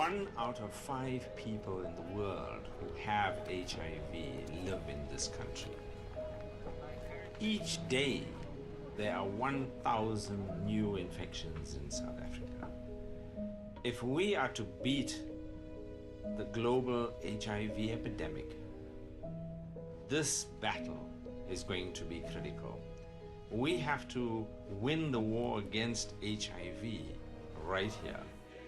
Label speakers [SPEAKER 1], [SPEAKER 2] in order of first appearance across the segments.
[SPEAKER 1] 1 out of 5 people in the world who have HIV live in this country. Each day, there are 1,000 new infections in South Africa. If we are to beat the global HIV epidemic, this battle is going to be critical. We have to win the war against HIV right here.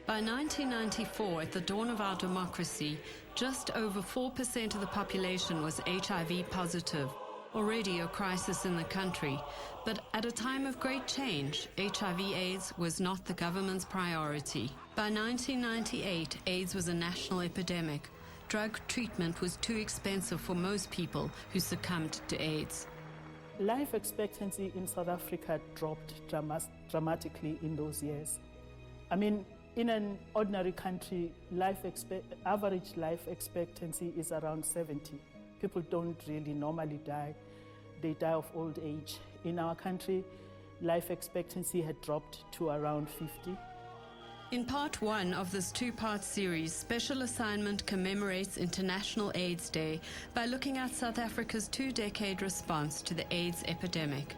[SPEAKER 2] By 1994, at the dawn of our democracy, just over 4% of the population was HIV positive, already a crisis in the country. But at a time of great change, HIV/AIDS was not the government's priority. By 1998, AIDS was a national epidemic. Drug treatment was too expensive for most people who succumbed to AIDS.
[SPEAKER 3] Life expectancy in South Africa dropped dramatically in those years. I mean, in an ordinary country, average life expectancy is around 70. People don't really normally die. They die of old age. In our country, life expectancy had dropped to around 50.
[SPEAKER 2] In part 1 of this 2-part series, Special Assignment commemorates International AIDS Day by looking at South Africa's 2-decade response to the AIDS epidemic.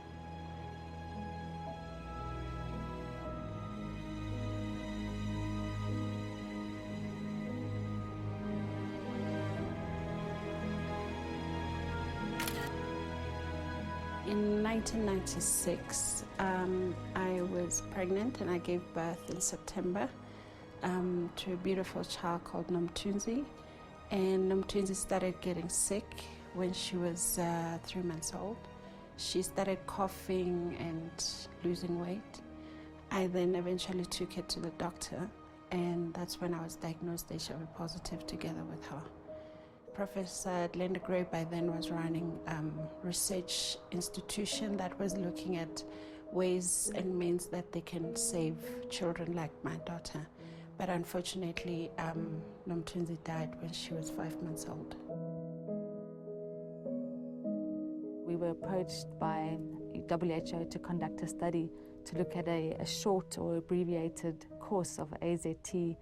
[SPEAKER 4] In 1996, I was pregnant and I gave birth in September to a beautiful child called Nomthunzi. And Nomthunzi started getting sick when she was 3 months old. She started coughing and losing weight. I then eventually took her to the doctor, and that's when I was diagnosed HIV positive together with her. Professor Glenda Gray by then was running a research institution that was looking at ways and means that they can save children like my daughter. But unfortunately, Nomthunzi died when she was 5 months old.
[SPEAKER 5] We were approached by WHO to conduct a study to look at a short or abbreviated course of AZT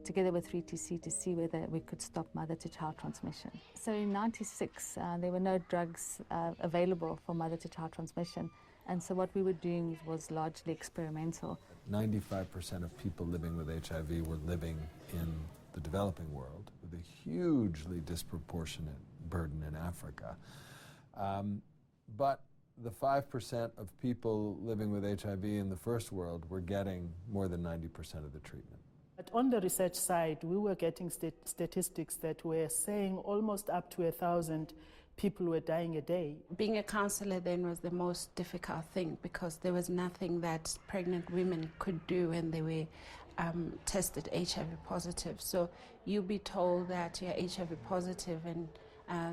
[SPEAKER 5] together with 3TC to see whether we could stop mother-to-child transmission. So in '96, there were no drugs available for mother-to-child transmission, and so what we were doing was largely experimental.
[SPEAKER 6] 95% of people living with HIV were living in the developing world, with a hugely disproportionate burden in Africa. But the 5% of people living with HIV in the first world were getting more than 90% of the treatment.
[SPEAKER 3] But on the research side, we were getting statistics that were saying almost up to 1,000 people were dying a day.
[SPEAKER 4] Being a counselor then was the most difficult thing because there was nothing that pregnant women could do when they were tested HIV positive. So you'll be told that you're HIV positive and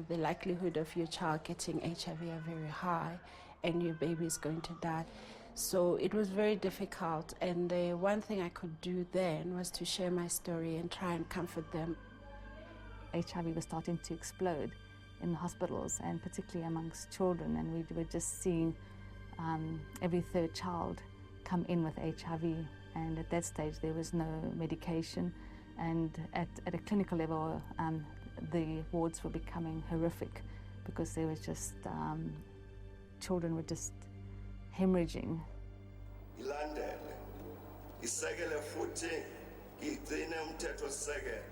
[SPEAKER 4] the likelihood of your child getting HIV are very high and your baby is going to die. So it was very difficult, and the one thing I could do then was to share my story and try and comfort them.
[SPEAKER 5] HIV was starting to explode in the hospitals, and particularly amongst children, and we were just seeing every third child come in with HIV, and at that stage there was no medication, and at a clinical level the wards were becoming horrific because there was just children were just hemorrhaging.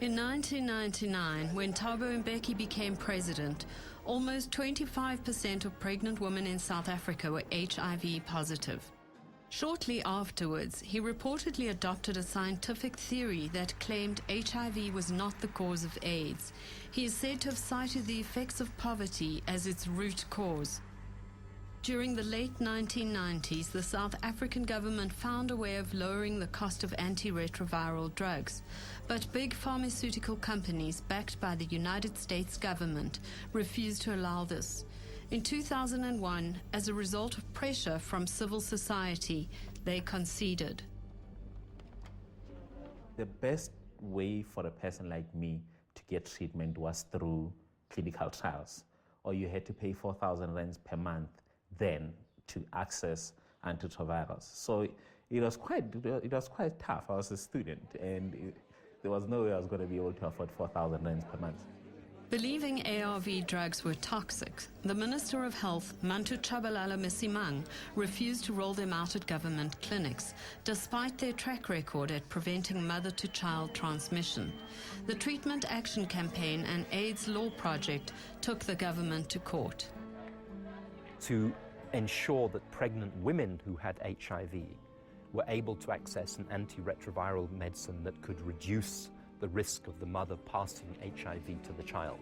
[SPEAKER 2] In 1999, when Thabo Mbeki became president, almost 25% of pregnant women in South Africa were HIV positive. Shortly afterwards, he reportedly adopted a scientific theory that claimed HIV was not the cause of AIDS. He is said to have cited the effects of poverty as its root cause. During the late 1990s, the South African government found a way of lowering the cost of antiretroviral drugs, but big pharmaceutical companies backed by the United States government refused to allow this. In 2001, as a result of pressure from civil society, they conceded.
[SPEAKER 7] The best way for a person like me to get treatment was through clinical trials, or you had to pay 4,000 rands per month then to access antiretrovirals. So it was quite tough. I was a student, and There was no way I was going to be able to afford 4,000 rands per month.
[SPEAKER 2] Believing ARV drugs were toxic, the Minister of Health, Mantu Chabalala Msimang, refused to roll them out at government clinics, despite their track record at preventing mother-to-child transmission. The Treatment Action Campaign and AIDS Law Project took the government to court.
[SPEAKER 8] To ensure that pregnant women who had HIV were able to access an antiretroviral medicine that could reduce the risk of the mother passing HIV to the child.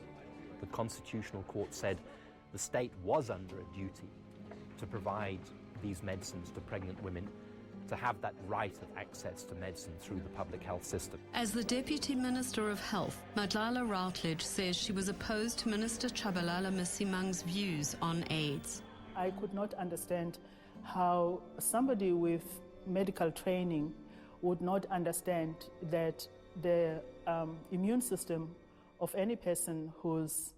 [SPEAKER 8] The Constitutional Court said the state was under a duty to provide these medicines to pregnant women, to have that right of access to medicine through the public health system.
[SPEAKER 2] As the Deputy Minister of Health, Madlala Routledge says she was opposed to Minister Chabalala Msimang's views on AIDS.
[SPEAKER 3] I could not understand how somebody with medical training would not understand that the immune system of any person who's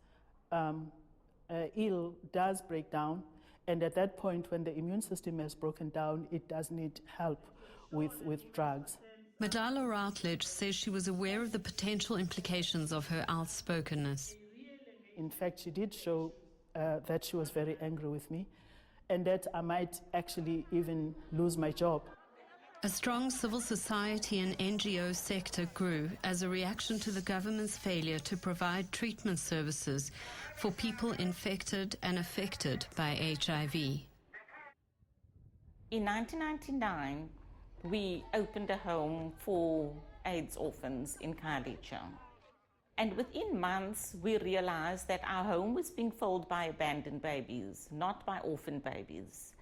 [SPEAKER 3] ill does break down, and at that point when the immune system has broken down, it does need help with drugs.
[SPEAKER 2] Madlala Routledge says she was aware of the potential implications of her outspokenness.
[SPEAKER 3] In fact, she did show that she was very angry with me, and that I might actually even lose my job.
[SPEAKER 2] A strong civil society and NGO sector grew as a reaction to the government's failure to provide treatment services for people infected and affected by HIV.
[SPEAKER 9] In 1999, we opened a home for AIDS orphans in Khayelitsha. And within months, we realized that our home was being filled by abandoned babies, not by orphan babies.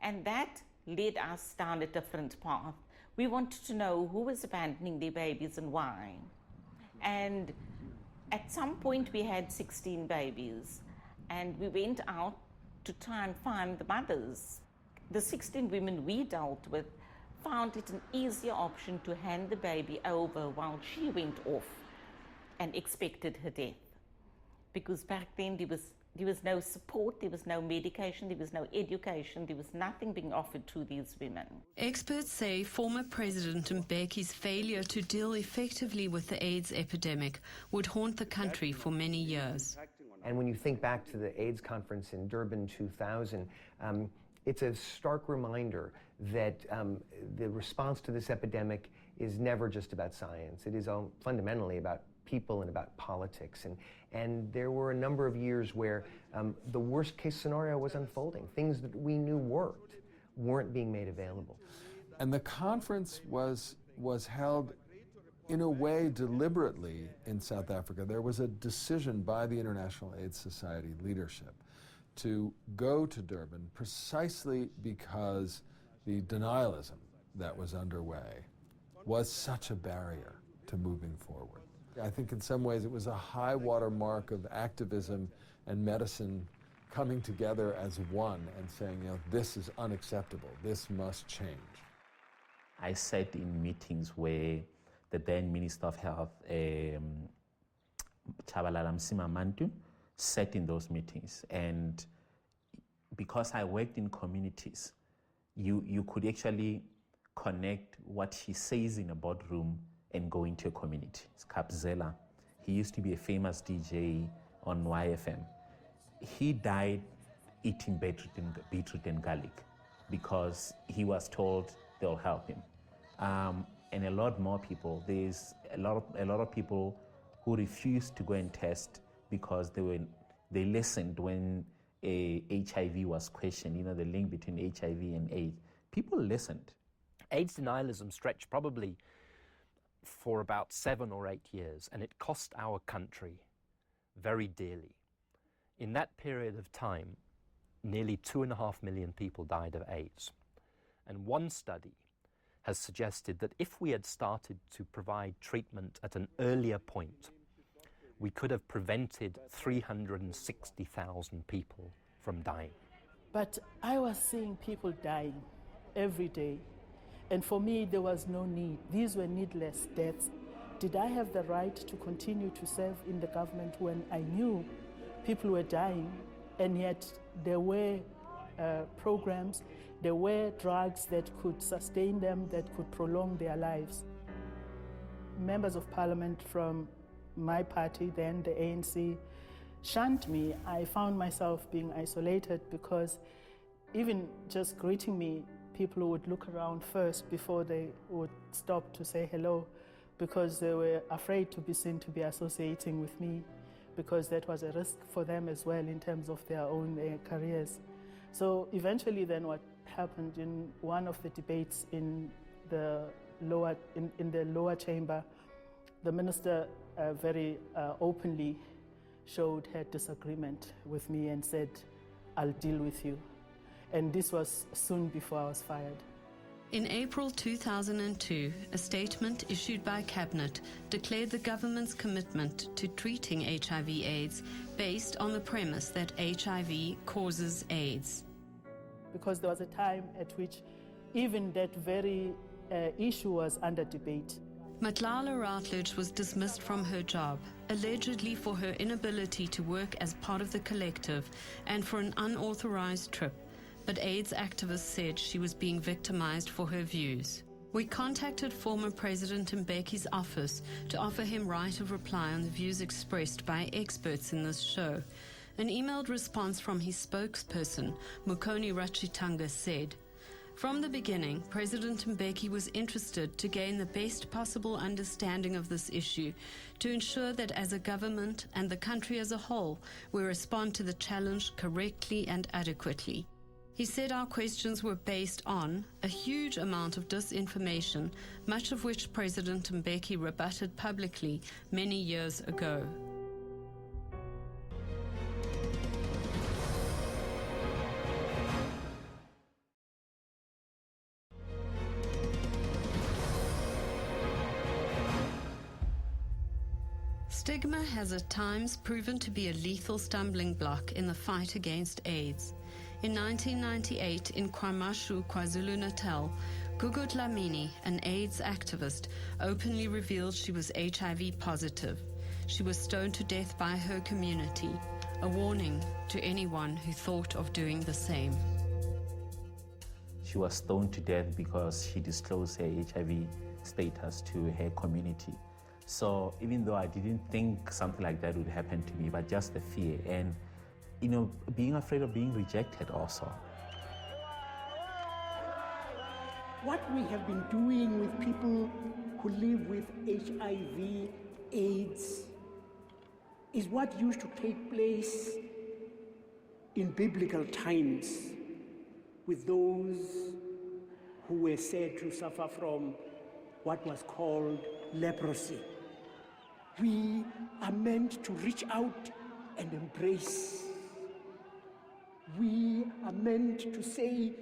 [SPEAKER 9] And that led us down a different path. We wanted to know who was abandoning their babies and why. And at some point we had 16 babies, and we went out to try and find the mothers. The 16 women we dealt with found it an easier option to hand the baby over while she went off and expected her death. Because back then there was no support, there was no medication, there was no education, there was nothing being offered to these women.
[SPEAKER 2] Experts say former President Mbeki's failure to deal effectively with the AIDS epidemic would haunt the country for many years.
[SPEAKER 10] And when you think back to the AIDS conference in Durban 2000, it's a stark reminder that the response to this epidemic is never just about science. It is fundamentally about people and about politics. And there were a number of years where the worst case scenario was unfolding. Things that we knew worked weren't being made available.
[SPEAKER 6] And the conference was held in a way deliberately in South Africa. There was a decision by the International AIDS Society leadership to go to Durban precisely because the denialism that was underway was such a barrier to moving forward. I think in some ways it was a high water mark of activism and medicine coming together as one and saying, you know, this is unacceptable, this must change.
[SPEAKER 7] I sat in meetings where the then Minister of Health, Chabalala Msimang, sat in those meetings. And because I worked in communities, you could actually connect what she says in a boardroom and go into a community. It's Kapzela. He used to be a famous DJ on YFM. He died eating beetroot and garlic because he was told they'll help him. And a lot more people. There's a lot of people who refused to go and test because they listened when HIV was questioned, you know, the link between HIV and AIDS. People listened.
[SPEAKER 8] AIDS denialism stretched probably for about 7 or 8 years, and it cost our country very dearly. In that period of time, nearly 2.5 million people died of AIDS. And one study has suggested that if we had started to provide treatment at an earlier point, we could have prevented 360,000 people from dying.
[SPEAKER 3] But I was seeing people dying every day. And for me, there was no need. These were needless deaths. Did I have the right to continue to serve in the government when I knew people were dying, and yet there were programs, there were drugs that could sustain them, that could prolong their lives? members of parliament from my party, then the ANC, shunned me, I found myself being isolated, because even just greeting me, people would look around first before they would stop to say hello, because they were afraid to be seen to be associating with me, because that was a risk for them as well in terms of their own careers. So eventually then what happened in one of the debates in the lower chamber, the minister very openly showed her disagreement with me and said, "I'll deal with you." And this was soon before I was fired.
[SPEAKER 2] In April 2002, a statement issued by Cabinet declared the government's commitment to treating HIV/AIDS based on the premise that HIV causes AIDS.
[SPEAKER 3] Because there was a time at which even that very issue was under debate.
[SPEAKER 2] Matlala Routledge was dismissed from her job, allegedly for her inability to work as part of the collective and for an unauthorized trip. But AIDS activists said she was being victimized for her views. We contacted former President Mbeki's office to offer him right of reply on the views expressed by experts in this show. An emailed response from his spokesperson, Mukoni Rachitanga, said, "From the beginning, President Mbeki was interested to gain the best possible understanding of this issue to ensure that as a government and the country as a whole, we respond to the challenge correctly and adequately." He said our questions were based on a huge amount of disinformation, much of which President Mbeki rebutted publicly many years ago. Stigma has at times proven to be a lethal stumbling block in the fight against AIDS. In 1998, in KwaMashu, KwaZulu-Natal, Gugu Dlamini, an AIDS activist, openly revealed she was HIV positive. She was stoned to death by her community, a warning to anyone who thought of doing the same.
[SPEAKER 7] She was stoned to death because she disclosed her HIV status to her community. So even though I didn't think something like that would happen to me, but just the fear and, being afraid of being rejected also.
[SPEAKER 11] What we have been doing with people who live with HIV, AIDS, is what used to take place in biblical times with those who were said to suffer from what was called leprosy. We are meant to reach out and embrace. We are meant to say,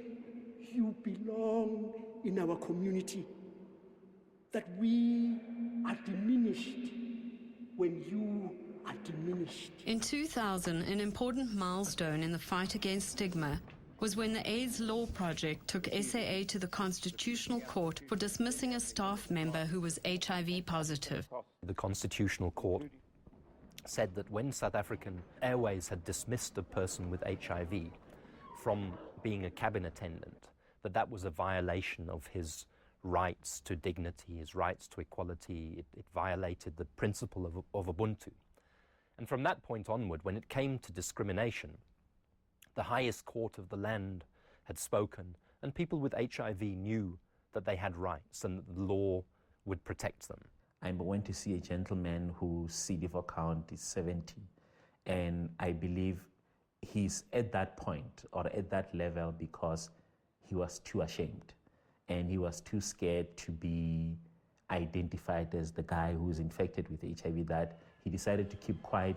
[SPEAKER 11] you belong in our community, that we are diminished when you are diminished.
[SPEAKER 2] In 2000, an important milestone in the fight against stigma was when the AIDS Law Project took SAA to the Constitutional Court for dismissing a staff member who was HIV positive.
[SPEAKER 8] The Constitutional Court said that when South African Airways had dismissed a person with HIV from being a cabin attendant, that was a violation of his rights to dignity, his rights to equality. It violated the principle of Ubuntu. And from that point onward, when it came to discrimination, the highest court of the land had spoken, and people with HIV knew that they had rights and that the law would protect them.
[SPEAKER 7] I went to see a gentleman whose CD4 count is 70, and I believe he's at that point or at that level because he was too ashamed and he was too scared to be identified as the guy who's infected with HIV that he decided to keep quiet.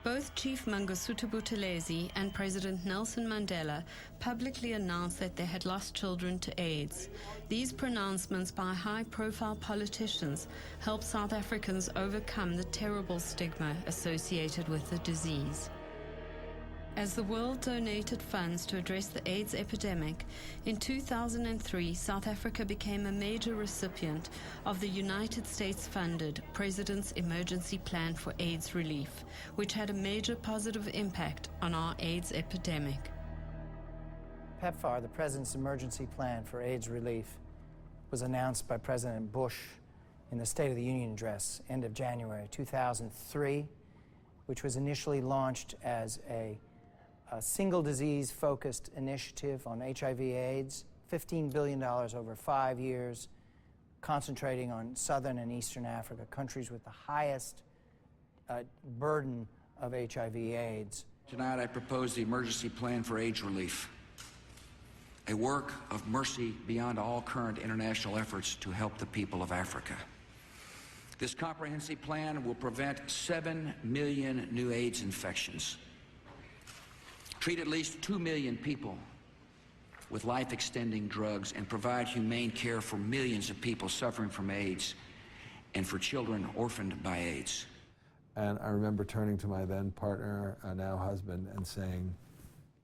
[SPEAKER 2] Both Chief Mangosuthu Buthelezi and President Nelson Mandela publicly announced that they had lost children to AIDS. These pronouncements by high-profile politicians helped South Africans overcome the terrible stigma associated with the disease. As the world donated funds to address the AIDS epidemic, in 2003, South Africa became a major recipient of the United States-funded President's Emergency Plan for AIDS Relief, which had a major positive impact on our AIDS epidemic.
[SPEAKER 12] PEPFAR, the President's Emergency Plan for AIDS Relief, was announced by President Bush in the State of the Union address, end of January 2003, which was initially launched as a single disease-focused initiative on HIV/AIDS, $15 billion over 5 years, concentrating on Southern and Eastern Africa, countries with the highest burden of HIV/AIDS.
[SPEAKER 13] Tonight I propose the emergency plan for AIDS relief, a work of mercy beyond all current international efforts to help the people of Africa. This comprehensive plan will prevent 7 million new AIDS infections, treat at least 2 million people with life-extending drugs, and provide humane care for millions of people suffering from AIDS and for children orphaned by AIDS.
[SPEAKER 6] And I remember turning to my then partner, now husband, and saying,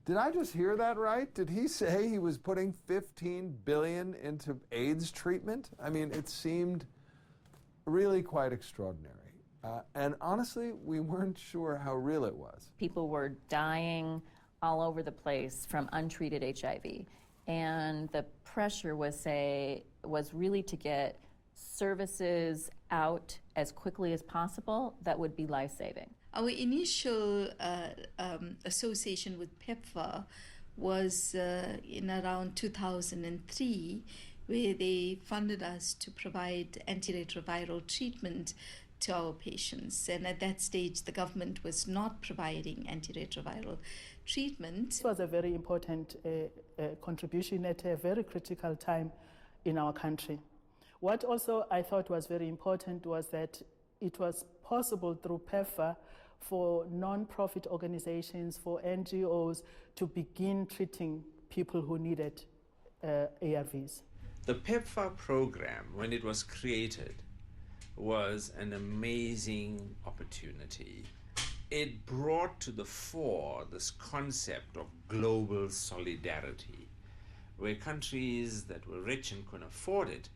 [SPEAKER 6] did I just hear that right? Did he say he was putting $15 billion into AIDS treatment? I mean, it seemed really quite extraordinary. And honestly, we weren't sure how real it was.
[SPEAKER 14] People were dying all over the place from untreated HIV. And the pressure was really to get services out as quickly as possible that would be life-saving.
[SPEAKER 15] Our initial association with PEPFAR was in around 2003, where they funded us to provide antiretroviral treatment to our patients. And at that stage, the government was not providing antiretroviral treatment.
[SPEAKER 3] This was a very important contribution at a very critical time in our country. What also I thought was very important was that it was possible through PEPFAR for non-profit organizations, for NGOs, to begin treating people who needed ARVs.
[SPEAKER 1] The PEPFAR program, when it was created, was an amazing opportunity. It brought to the fore this concept of global solidarity, where countries that were rich and could afford it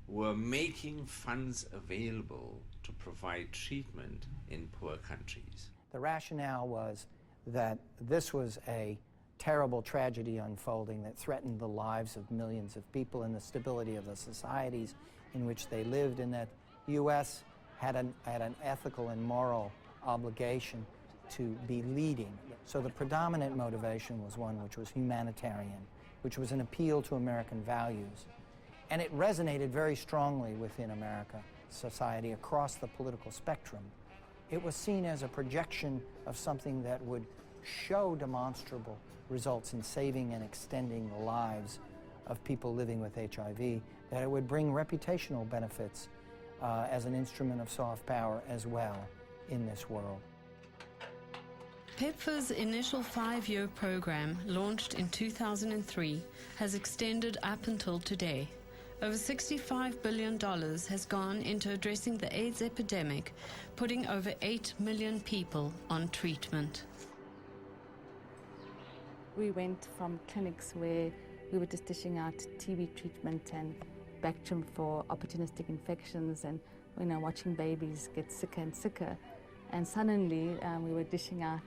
[SPEAKER 1] were making funds available to provide treatment in poor countries.
[SPEAKER 12] The rationale was that this was a terrible tragedy unfolding that threatened the lives of millions of people and the stability of the societies in which they lived, and that the U.S. had an ethical and moral obligation to be leading. So the predominant motivation was one which was humanitarian, which was an appeal to American values. And it resonated very strongly within America society across the political spectrum. It was seen as a projection of something that would show demonstrable results in saving and extending the lives of people living with HIV, that it would bring reputational benefits as an instrument of soft power as well in this world.
[SPEAKER 2] PEPFAR's initial 5-year program, launched in 2003, has extended up until today. Over $65 billion has gone into addressing the AIDS epidemic, putting over 8 million people on treatment.
[SPEAKER 5] We went from clinics where we were just dishing out TB treatment and Bactrim for opportunistic infections, and watching babies get sicker and sicker. And suddenly we were dishing out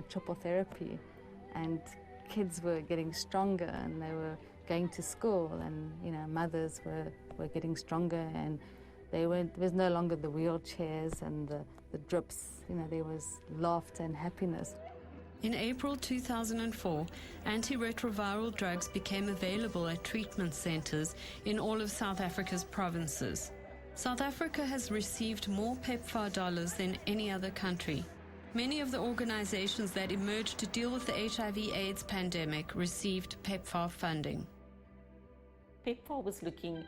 [SPEAKER 5] triple therapy, and kids were getting stronger, and they were going to school, and mothers were getting stronger, and there was no longer the wheelchairs and the drips. There was laughter and happiness.
[SPEAKER 2] In April 2004, antiretroviral drugs became available at treatment centers in all of South Africa's provinces. South Africa has received more PEPFAR dollars than any other country. Many of the organizations that emerged to deal with the HIV/AIDS pandemic received PEPFAR funding.
[SPEAKER 9] PEPFAR was looking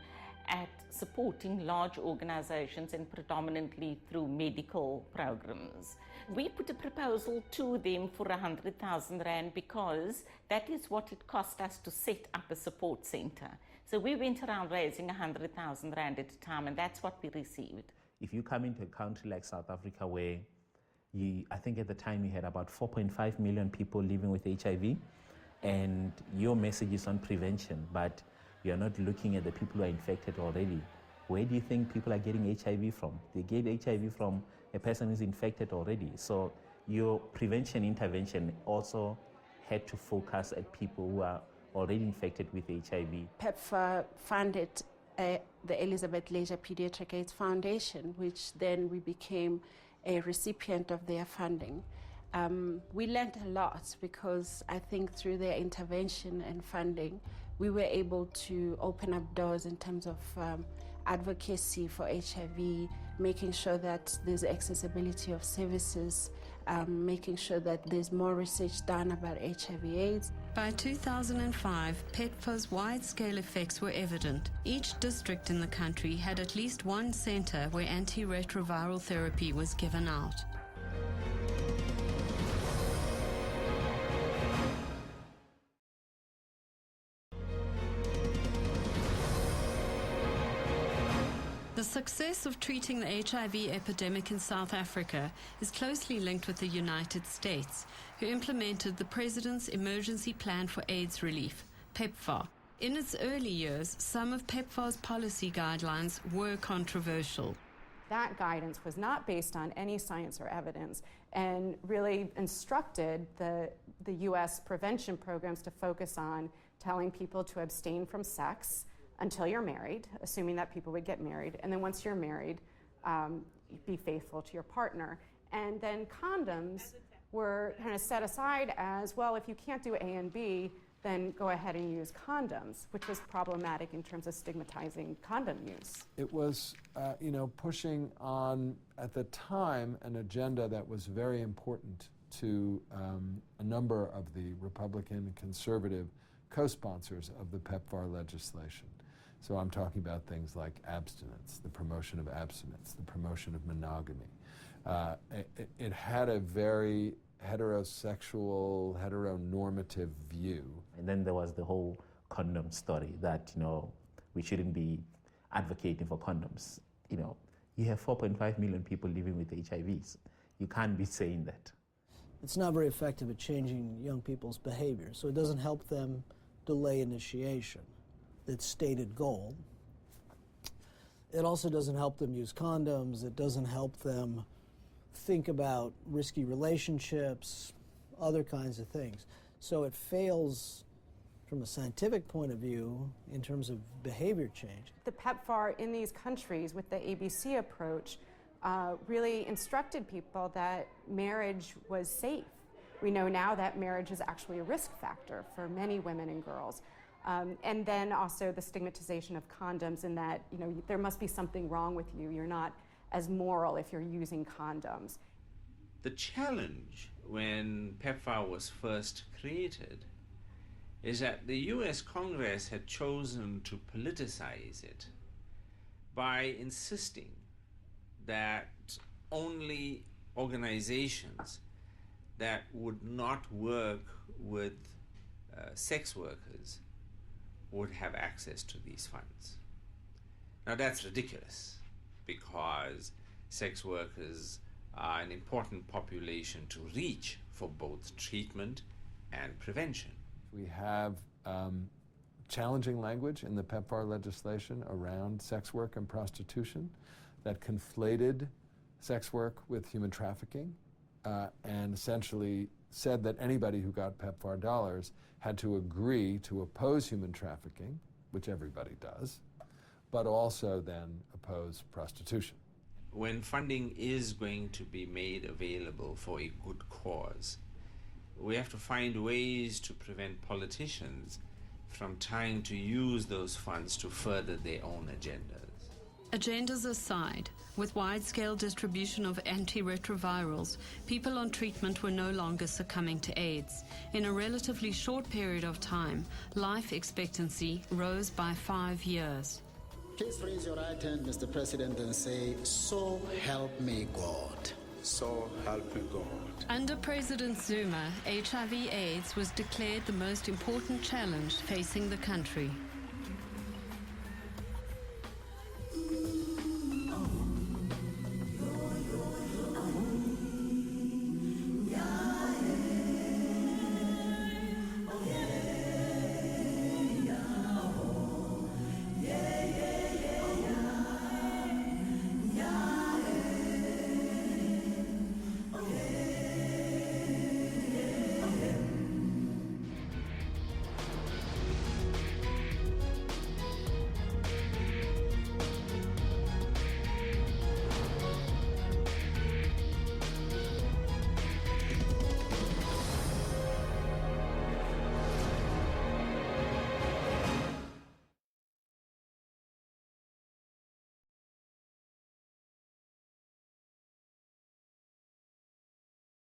[SPEAKER 9] at supporting large organizations, and predominantly through medical programs. We put a proposal to them for 100,000 Rand because that is what it cost us to set up a support center. So we went around raising 100,000 Rand at a time, and that's what we received.
[SPEAKER 7] If you come into a country like South Africa, where I think at the time you had about 4.5 million people living with HIV, and your message is on prevention, but you're not looking at the people who are infected already. Where do you think people are getting HIV from? They get HIV from a person who's infected already. So your prevention intervention also had to focus at people who are already infected with HIV.
[SPEAKER 4] PEPFAR funded the Elizabeth Leisure Pediatric AIDS Foundation, which then we became a recipient of their funding. We learned a lot because I think through their intervention and funding, we were able to open up doors in terms of advocacy for HIV, making sure that there's accessibility of services, making sure that there's more research done about HIV/AIDS.
[SPEAKER 2] By 2005, PEPFAR's wide-scale effects were evident. Each district in the country had at least one center where antiretroviral therapy was given out. The success of treating the HIV epidemic in South Africa is closely linked with the United States, who implemented the President's Emergency Plan for AIDS Relief, PEPFAR. In its early years, some of PEPFAR's policy guidelines were controversial.
[SPEAKER 16] That guidance was not based on any science or evidence and really instructed the U.S. prevention programs to focus on telling people to abstain from sex until you're married, assuming that people would get married, and then once you're married, be faithful to your partner. And then condoms were kind of set aside as, well, if you can't do A and B, then go ahead and use condoms, which was problematic in terms of stigmatizing condom use.
[SPEAKER 6] It was, pushing on, at the time, an agenda that was very important to a number of the Republican and conservative co-sponsors of the PEPFAR legislation. So I'm talking about things like abstinence, the promotion of abstinence, the promotion of monogamy. It had a very heterosexual, heteronormative view.
[SPEAKER 7] And then there was the whole condom story that, we shouldn't be advocating for condoms. You have 4.5 million people living with HIVs. You can't be saying that.
[SPEAKER 17] It's not very effective at changing young people's behavior, so it doesn't help them delay initiation, its stated goal. It also doesn't help them use condoms. It doesn't help them think about risky relationships, other kinds of things. So it fails from a scientific point of view in terms of behavior change.
[SPEAKER 16] The PEPFAR in these countries with the ABC approach really instructed people that marriage was safe. We know now that marriage is actually a risk factor for many women and girls. And then also the stigmatization of condoms in that, there must be something wrong with you. You're not as moral if you're using condoms.
[SPEAKER 1] The challenge when PEPFAR was first created is that the US Congress had chosen to politicize it by insisting that only organizations that would not work with sex workers would have access to these funds. Now that's ridiculous because sex workers are an important population to reach for both treatment and prevention.
[SPEAKER 6] We have challenging language in the PEPFAR legislation around sex work and prostitution that conflated sex work with human trafficking and essentially said that anybody who got PEPFAR dollars had to agree to oppose human trafficking, which everybody does, but also then oppose prostitution.
[SPEAKER 1] When funding is going to be made available for a good cause, we have to find ways to prevent politicians from trying to use those funds to further their own agendas.
[SPEAKER 2] Agendas aside, with wide-scale distribution of antiretrovirals, people on treatment were no longer succumbing to AIDS. In a relatively short period of time, life expectancy rose by 5 years.
[SPEAKER 18] Please raise your right hand, Mr. President, and say, "So help me God."
[SPEAKER 19] So help me God.
[SPEAKER 2] Under President Zuma, HIV/AIDS was declared the most important challenge facing the country.